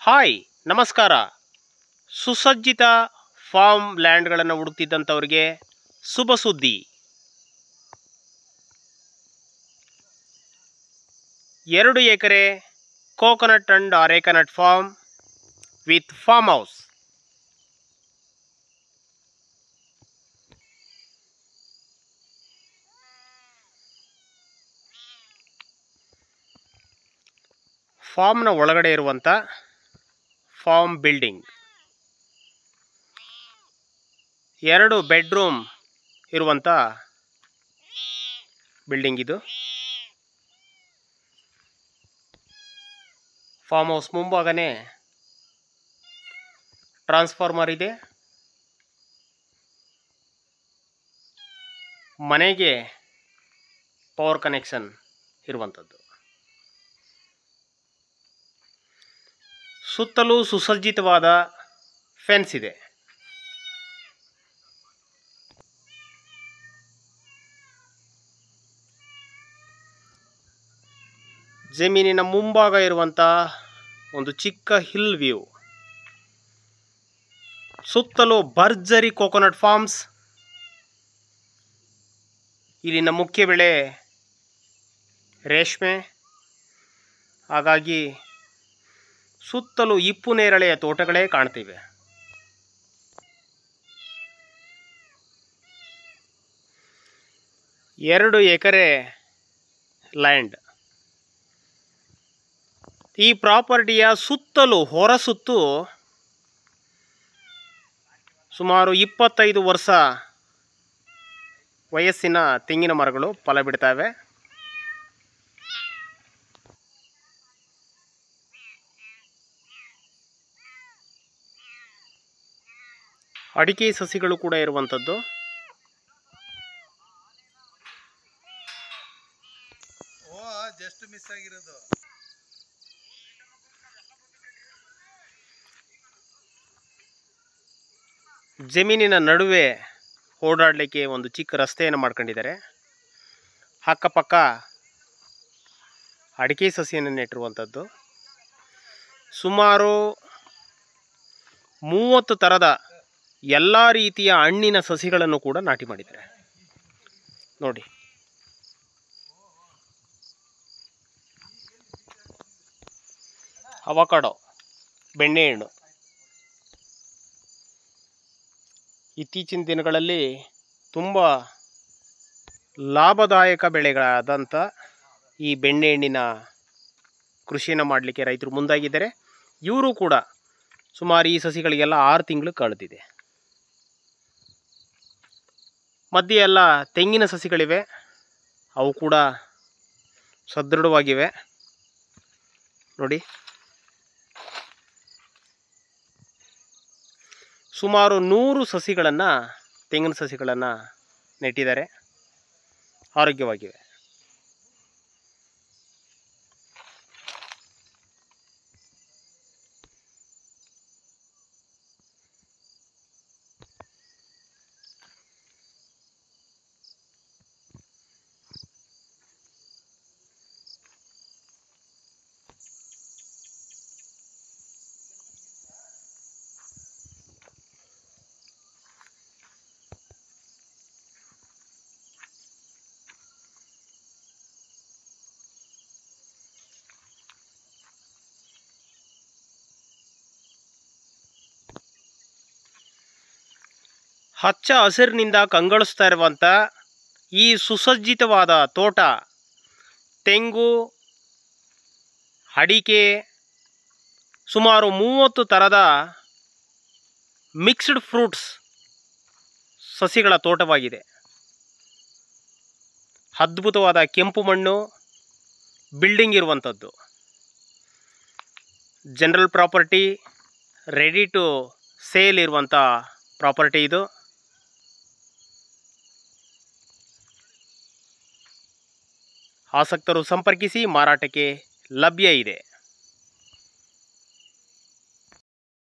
Hi ನಮಸ್ಕಾರ. ಸುಸಜ್ಜಿತ form ಲ್ಯಾಂಡ್ಗಳನ್ನು ಹುಡುಕ್ತಿದ್ದಂಥವ್ರಿಗೆ ಶುಭ ಸುದ್ದಿ. 2 ಎಕರೆ coconut and arecanut farm with farm house. ಫಾರ್ಮ್ನ ಒಳಗಡೆ ಇರುವಂಥ ಫಾರ್ಮ್ ಬಿಲ್ಡಿಂಗ್, 2 ಬೆಡ್ರೂಮ್ ಇರುವಂಥ ಬಿಲ್ಡಿಂಗ್ ಇದು. ಫಾರ್ಮ್ ಹೌಸ್ ಮುಂಭಾಗನೇ ಟ್ರಾನ್ಸ್ಫಾರ್ಮರ್ ಇದೆ. ಮನೆಗೆ ಪವರ್ ಕನೆಕ್ಷನ್ ಇರುವಂಥದ್ದು. ಸುತ್ತಲೂ ಸುಸಜ್ಜಿತವಾದ ಫೆನ್ಸ್ ಇದೆ. ಜಮೀನಿನ ಮುಂಭಾಗ ಇರುವಂಥ ಒಂದು ಚಿಕ್ಕ ಹಿಲ್ ವ್ಯೂ. ಸುತ್ತಲೂ ಭರ್ಜರಿ ಕೋಕೋನಟ್ ಫಾರ್ಮ್ಸ್. ಇಲ್ಲಿನ ಮುಖ್ಯ ಬೆಳೆ ರೇಷ್ಮೆ. ಹಾಗಾಗಿ ಸುತ್ತಲೂ ಇಪ್ಪು ನೇರಳೆಯ ತೋಟಗಳೇ ಕಾಣ್ತಿವೆ. ಎರಡು ಎಕರೆ ಲ್ಯಾಂಡ್. ಈ ಪ್ರಾಪರ್ಟಿಯ ಸುತ್ತಲೂ ಹೊರಸುತ್ತು ಸುಮಾರು 25 ವರ್ಷ ವಯಸ್ಸಿನ ತೆಂಗಿನ ಮರಗಳು ಫಲ ಬಿಡ್ತವೆ. ಅಡಿಕೆ ಸಸಿಗಳು ಕೂಡ ಇರುವಂಥದ್ದು. ಜಸ್ಟ್ ಮಿಸ್ ಆಗಿರೋದು. ಜಮೀನಿನ ನಡುವೆ ಓಡಾಡಲಿಕ್ಕೆ ಒಂದು ಚಿಕ್ಕ ರಸ್ತೆಯನ್ನು ಮಾಡ್ಕೊಂಡಿದ್ದಾರೆ. ಅಕ್ಕಪಕ್ಕ ಅಡಿಕೆ ಸಸಿಯನ್ನು ನೆಟ್ಟಿರುವಂಥದ್ದು. ಸುಮಾರು 30 ಥರದ ಎಲ್ಲ ರೀತಿಯ ಹಣ್ಣಿನ ಸಸಿಗಳನ್ನು ಕೂಡ ನಾಟಿ ಮಾಡಿದ್ದಾರೆ ನೋಡಿ. ಅವಕಾಡೋ, ಬೆಣ್ಣೆಹಣ್ಣು ಇತ್ತೀಚಿನ ದಿನಗಳಲ್ಲಿ ತುಂಬ ಲಾಭದಾಯಕ ಬೆಳೆಗಳಾದಂಥ ಈ ಬೆಣ್ಣೆಹಣ್ಣಿನ ಕೃಷಿಯನ್ನು ಮಾಡಲಿಕ್ಕೆ ರೈತರು ಮುಂದಾಗಿದ್ದಾರೆ. ಇವರು ಕೂಡ ಸುಮಾರು ಈ ಸಸಿಗಳಿಗೆಲ್ಲ 6 ತಿಂಗಳು ಕಳೆದಿದೆ. ಮಧ್ಯೆ ಎಲ್ಲ ತೆಂಗಿನ ಸಸಿಗಳಿವೆ, ಅವು ಕೂಡ ಸದೃಢವಾಗಿವೆ ನೋಡಿ. ಸುಮಾರು 100 ಸಸಿಗಳನ್ನು, ತೆಂಗಿನ ಸಸಿಗಳನ್ನು ನೆಟ್ಟಿದ್ದಾರೆ, ಆರೋಗ್ಯವಾಗಿವೆ. ಹಚ್ಚ ಹಸಿರಿನಿಂದ ಕಂಗೊಳಿಸ್ತಾ ಇರುವಂಥ ಈ ಸುಸಜ್ಜಿತವಾದ ತೋಟ, ತೆಂಗು, ಅಡಿಕೆ, ಸುಮಾರು 30 ಥರದ ಮಿಕ್ಸ್ಡ್ ಫ್ರೂಟ್ಸ್ ಸಸಿಗಳ ತೋಟವಾಗಿದೆ. ಅದ್ಭುತವಾದ ಕೆಂಪು ಮಣ್ಣು, ಬಿಲ್ಡಿಂಗ್ ಇರುವಂಥದ್ದು. General property, ready to sale ಇರುವಂಥ ಪ್ರಾಪರ್ಟಿ ಇದು. ಆಸಕ್ತರು ಸಂಪರ್ಕಿಸಿ, ಮಾರಾಟಕ್ಕೆ ಲಭ್ಯ ಇದೆ.